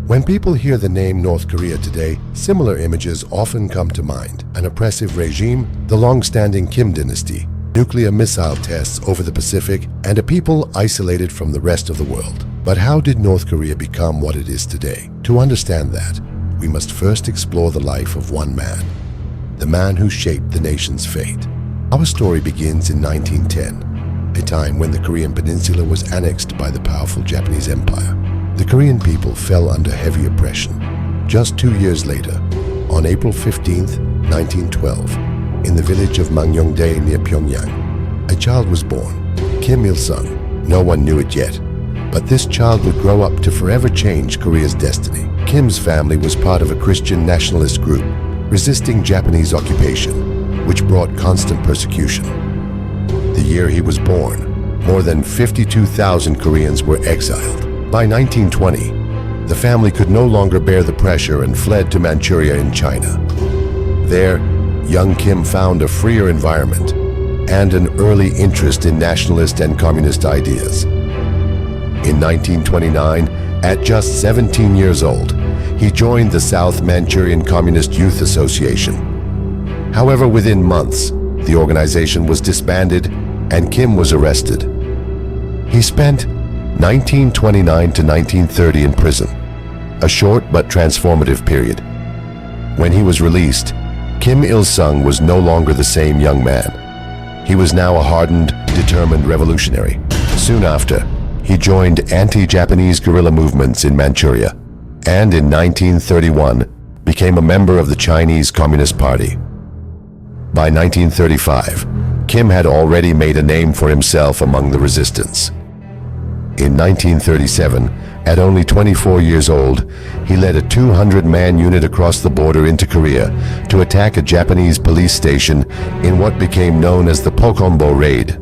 When people hear the name North Korea today, similar images often come to mind. An oppressive regime, the long-standing Kim dynasty, nuclear missile tests over the Pacific, and a people isolated from the rest of the world. But how did North Korea become what it is today? To understand that, we must first explore the life of one man, the man who shaped the nation's fate. Our story begins in 1910, a time when the Korean peninsula was annexed by the powerful Japanese Empire. The Korean people fell under heavy oppression. Just 2 years later, on April 15, 1912, in the village of Mangyongdae near Pyongyang, a child was born, Kim Il-sung. No one knew it yet, but this child would grow up to forever change Korea's destiny. Kim's family was part of a Christian nationalist group resisting Japanese occupation, which brought constant persecution. The year he was born, more than 52,000 Koreans were exiled. By 1920, the family could no longer bear the pressure and fled to Manchuria in China. There, young Kim found a freer environment and an early interest in nationalist and communist ideas. In 1929, at just 17 years old, he joined the South Manchurian Communist Youth Association. However, within months, the organization was disbanded and Kim was arrested. He spent 1929 to 1930 in prison, a short but transformative period. When he was released, Kim Il-sung was no longer the same young man. He was now a hardened, determined revolutionary. Soon after, he joined anti-Japanese guerrilla movements in Manchuria, and in 1931 became a member of the Chinese Communist Party. By 1935, Kim had already made a name for himself among the resistance. In 1937, at only 24 years old, he led a 200-man unit across the border into Korea to attack a Japanese police station in what became known as the Pokombo Raid.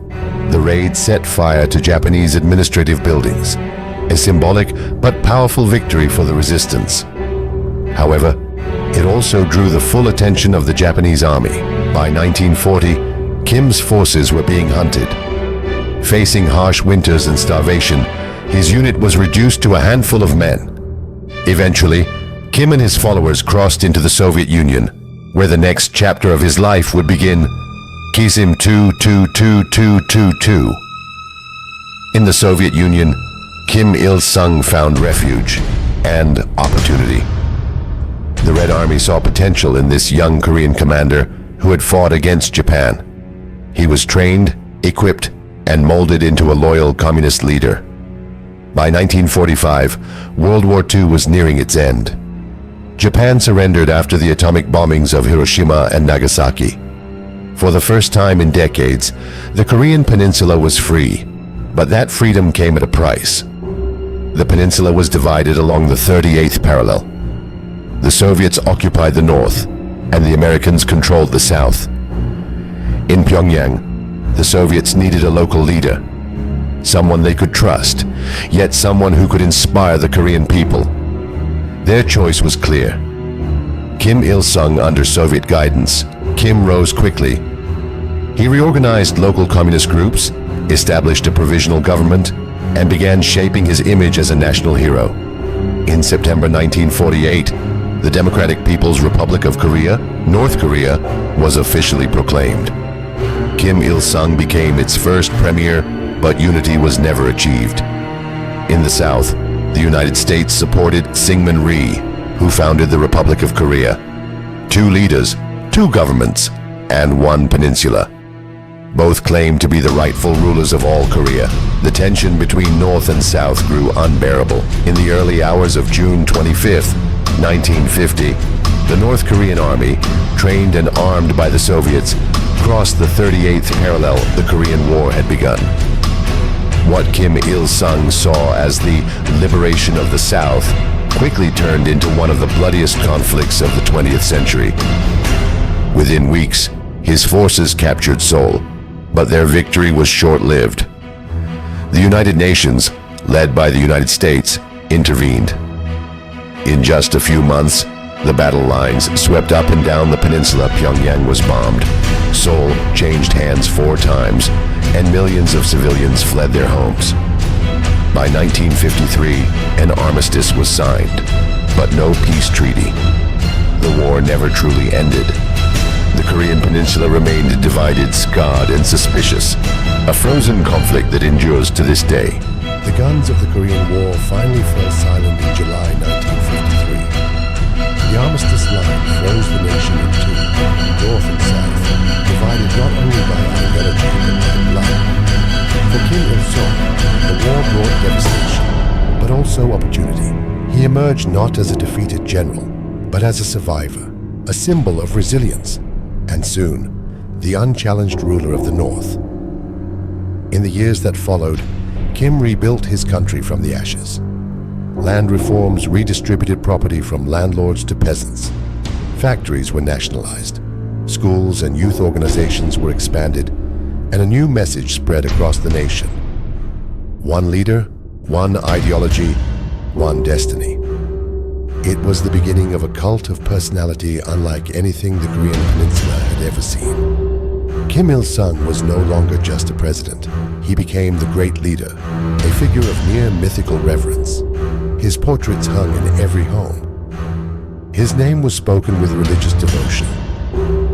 The raid set fire to Japanese administrative buildings, a symbolic but powerful victory for the resistance. However, it also drew the full attention of the Japanese army. By 1940, Kim's forces were being hunted. Facing harsh winters and starvation, his unit was reduced to a handful of men. Eventually, Kim and his followers crossed into the Soviet Union, where the next chapter of his life would begin. Kisim 2222222. In the Soviet Union, Kim Il-sung found refuge and opportunity. The Red Army saw potential in this young Korean commander who had fought against Japan. He was trained, equipped, and molded into a loyal communist leader. By 1945, World War II was nearing its end. Japan surrendered after the atomic bombings of Hiroshima and Nagasaki. For the first time in decades, the Korean peninsula was free, but that freedom came at a price. The peninsula was divided along the 38th parallel. The Soviets occupied the north, and the Americans controlled the south. In Pyongyang, the Soviets needed a local leader, someone they could trust, yet someone who could inspire the Korean people. Their choice was clear. Kim Il-sung under Soviet guidance. Kim rose quickly. He reorganized local communist groups, established a provisional government, and began shaping his image as a national hero. In September 1948, the Democratic People's Republic of Korea, North Korea, was officially proclaimed. Kim Il-sung became its first premier, but unity was never achieved. In the South, the United States supported Syngman Rhee, who founded the Republic of Korea. Two leaders, two governments, and one peninsula. Both claimed to be the rightful rulers of all Korea. The tension between North and South grew unbearable. In the early hours of June 25, 1950, the North Korean army, trained and armed by the Soviets, crossed the 38th parallel the Korean War had begun. What Kim Il-sung saw as the liberation of the South quickly turned into one of the bloodiest conflicts of the 20th century. Within weeks, his forces captured Seoul, but their victory was short-lived. The United Nations, led by the United States, intervened. In just a few months, the battle lines swept up and down the peninsula. Pyongyang was bombed. Seoul changed hands 4 times, and millions of civilians fled their homes. By 1953, an armistice was signed. but no peace treaty. The war never truly ended. The Korean peninsula remained divided, scarred, and suspicious, a frozen conflict that endures to this day. The guns of the Korean War finally fell silent in July 1953. The armistice line froze the nation in two, north and south, divided not only by ideology but by blood. For Kim Il-sung, the war brought devastation, but also opportunity. He emerged not as a defeated general, but as a survivor, a symbol of resilience, and soon, the unchallenged ruler of the North. In the years that followed, Kim rebuilt his country from the ashes. Land reforms redistributed property from landlords to peasants. Factories were nationalized. Schools and youth organizations were expanded, and a new message spread across the nation. One leader, one ideology, one destiny. It was the beginning of a cult of personality unlike anything the Korean peninsula had ever seen. Kim Il-sung was no longer just a president. He became the great leader, a figure of near mythical reverence. His portraits hung in every home. His name was spoken with religious devotion.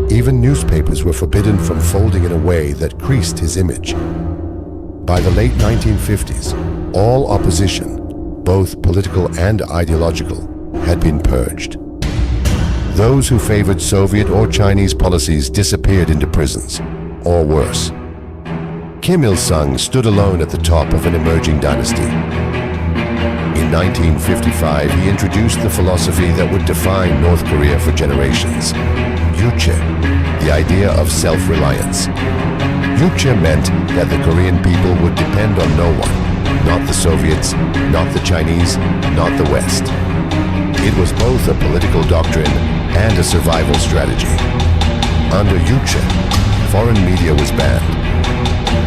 Even newspapers were forbidden from folding in a way that creased his image. By the late 1950s, all opposition, both political and ideological, had been purged. Those who favored Soviet or Chinese policies disappeared into prisons, or worse. Kim Il-sung stood alone at the top of an emerging dynasty. In 1955, he introduced the philosophy that would define North Korea for generations. Yuche, the idea of self-reliance. Yuche meant that the Korean people would depend on no one, not the Soviets, not the Chinese, not the West. It was both a political doctrine and a survival strategy. Under Yuche, foreign media was banned.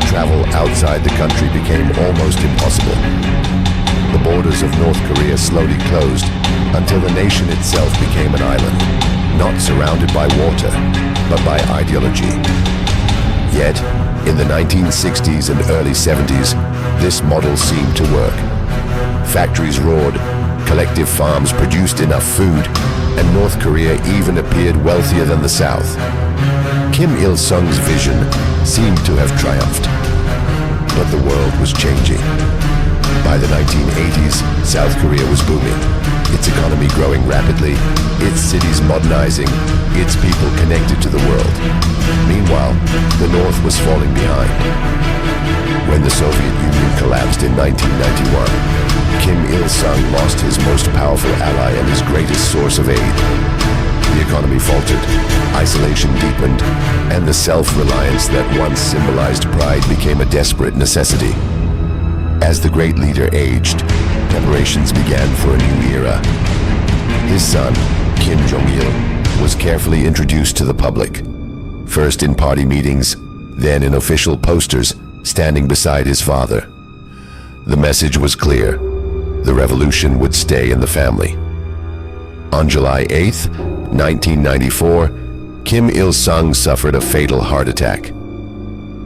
Travel outside the country became almost impossible. The borders of North Korea slowly closed until the nation itself became an island, not surrounded by water, but by ideology. Yet, in the 1960s and early 70s, this model seemed to work. Factories roared, collective farms produced enough food, and North Korea even appeared wealthier than the South. Kim Il-sung's vision seemed to have triumphed. But the world was changing. By the 1980s, South Korea was booming, its economy growing rapidly, its cities modernizing, its people connected to the world. Meanwhile, the North was falling behind. When the Soviet Union collapsed in 1991, Kim Il-sung lost his most powerful ally and his greatest source of aid. The economy faltered, isolation deepened, and the self-reliance that once symbolized pride became a desperate necessity. As the great leader aged, preparations began for a new era. His son, Kim Jong-il, was carefully introduced to the public, first in party meetings, then in official posters, standing beside his father. The message was clear. The revolution would stay in the family. On July 8, 1994, Kim Il-sung suffered a fatal heart attack.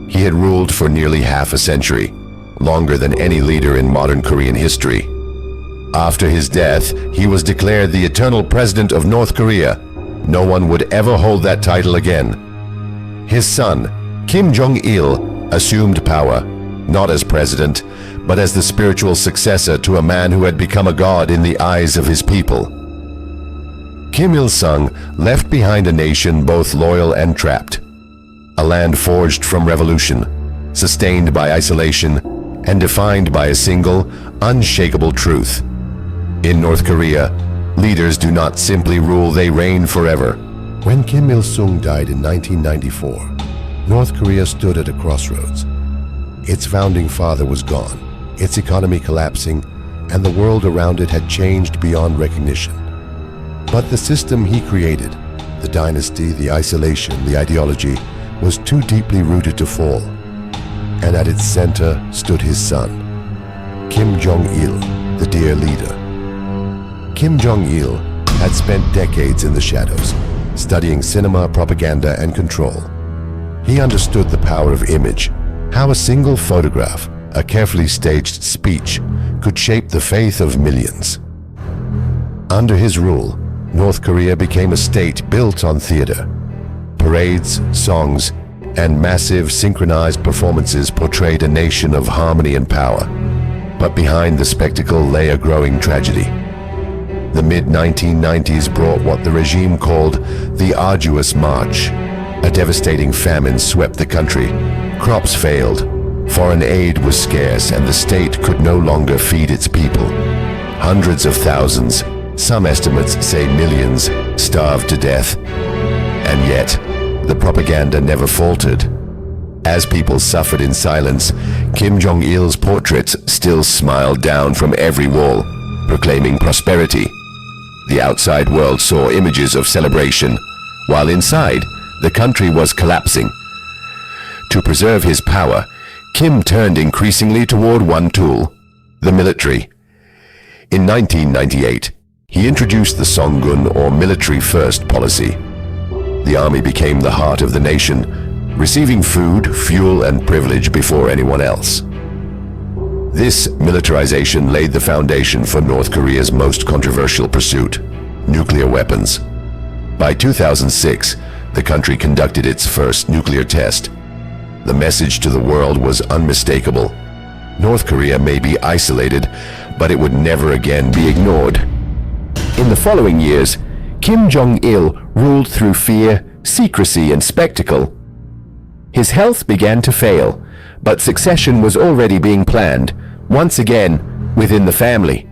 He had ruled for nearly half a century, longer than any leader in modern Korean history. After his death, he was declared the eternal president of North Korea. No one would ever hold that title again. His son, Kim Jong-il, assumed power, not as president, but as the spiritual successor to a man who had become a god in the eyes of his people. Kim Il-sung left behind a nation both loyal and trapped, a land forged from revolution, sustained by isolation, and defined by a single, unshakable truth. In North Korea, leaders do not simply rule, they reign forever. When Kim Il-sung died in 1994, North Korea stood at a crossroads. Its founding father was gone, its economy collapsing, and the world around it had changed beyond recognition. But the system he created, the dynasty, the isolation, the ideology, was too deeply rooted to fall. And at its center stood his son, Kim Jong-il, the dear leader. Kim Jong-il had spent decades in the shadows, studying cinema, propaganda, and control. He understood the power of image, how a single photograph, a carefully staged speech, could shape the faith of millions. Under his rule, North Korea became a state built on theater. Parades, songs, and massive synchronized performances portrayed a nation of harmony and power. But behind the spectacle lay a growing tragedy. The mid-1990s brought what the regime called the Arduous March. A devastating famine swept the country. Crops failed, foreign aid was scarce, and the state could no longer feed its people. Hundreds of thousands, some estimates say millions, starved to death. And yet, the propaganda never faltered. As people suffered in silence, Kim Jong-il's portraits still smiled down from every wall, proclaiming prosperity. The outside world saw images of celebration, while inside, the country was collapsing. To preserve his power, Kim turned increasingly toward one tool, the military. In 1998, he introduced the Songun, or military first policy. The army became the heart of the nation, receiving food, fuel, and privilege before anyone else. This militarization laid the foundation for North Korea's most controversial pursuit, nuclear weapons. By 2006, the country conducted its first nuclear test. The message to the world was unmistakable. North Korea may be isolated, but it would never again be ignored. In the following years, Kim Jong-il ruled through fear, secrecy, and spectacle. His health began to fail, but succession was already being planned, once again, within the family.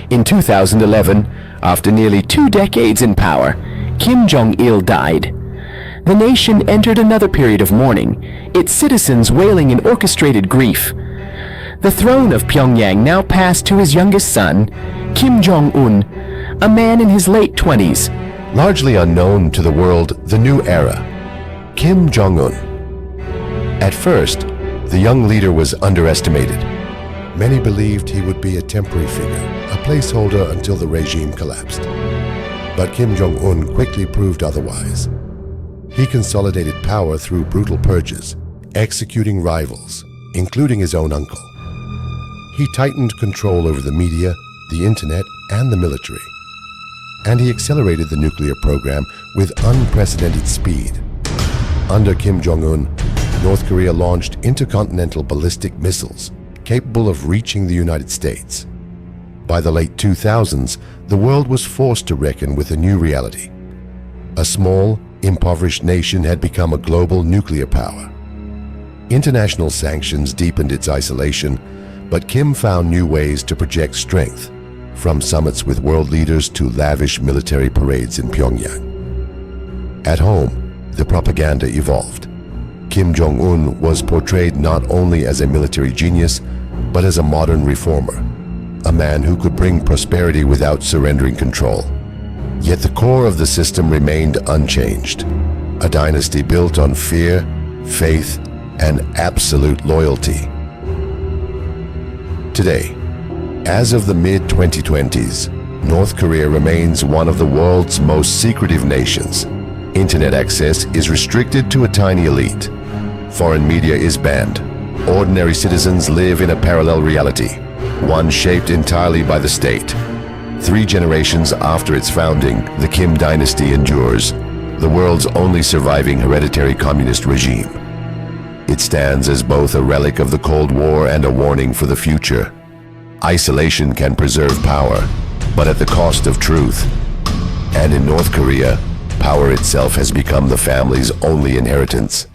In 2011, after nearly 2 decades in power, Kim Jong-il died. The nation entered another period of mourning, its citizens wailing in orchestrated grief. The throne of Pyongyang now passed to his youngest son, Kim Jong-un, a man in his late 20s. Largely unknown to the world, the new era, Kim Jong-un. At first, the young leader was underestimated. Many believed he would be a temporary figure, a placeholder until the regime collapsed. But Kim Jong-un quickly proved otherwise. He consolidated power through brutal purges, executing rivals, including his own uncle. He tightened control over the media, the internet, and the military. And he accelerated the nuclear program with unprecedented speed. Under Kim Jong-un, North Korea launched intercontinental ballistic missiles capable of reaching the United States. By the late 2000s, the world was forced to reckon with a new reality. A small, impoverished nation had become a global nuclear power. International sanctions deepened its isolation, but Kim found new ways to project strength, from summits with world leaders to lavish military parades in Pyongyang. At home, the propaganda evolved. Kim Jong-un was portrayed not only as a military genius, but as a modern reformer, a man who could bring prosperity without surrendering control. Yet the core of the system remained unchanged, a dynasty built on fear, faith, and absolute loyalty. Today, as of the mid-2020s, North Korea remains one of the world's most secretive nations. Internet access is restricted to a tiny elite. Foreign media is banned. Ordinary citizens live in a parallel reality, one shaped entirely by the state. 3 generations after its founding, the Kim dynasty endures, the world's only surviving hereditary communist regime. It stands as both a relic of the Cold War and a warning for the future. Isolation can preserve power, but at the cost of truth. And in North Korea, power itself has become the family's only inheritance.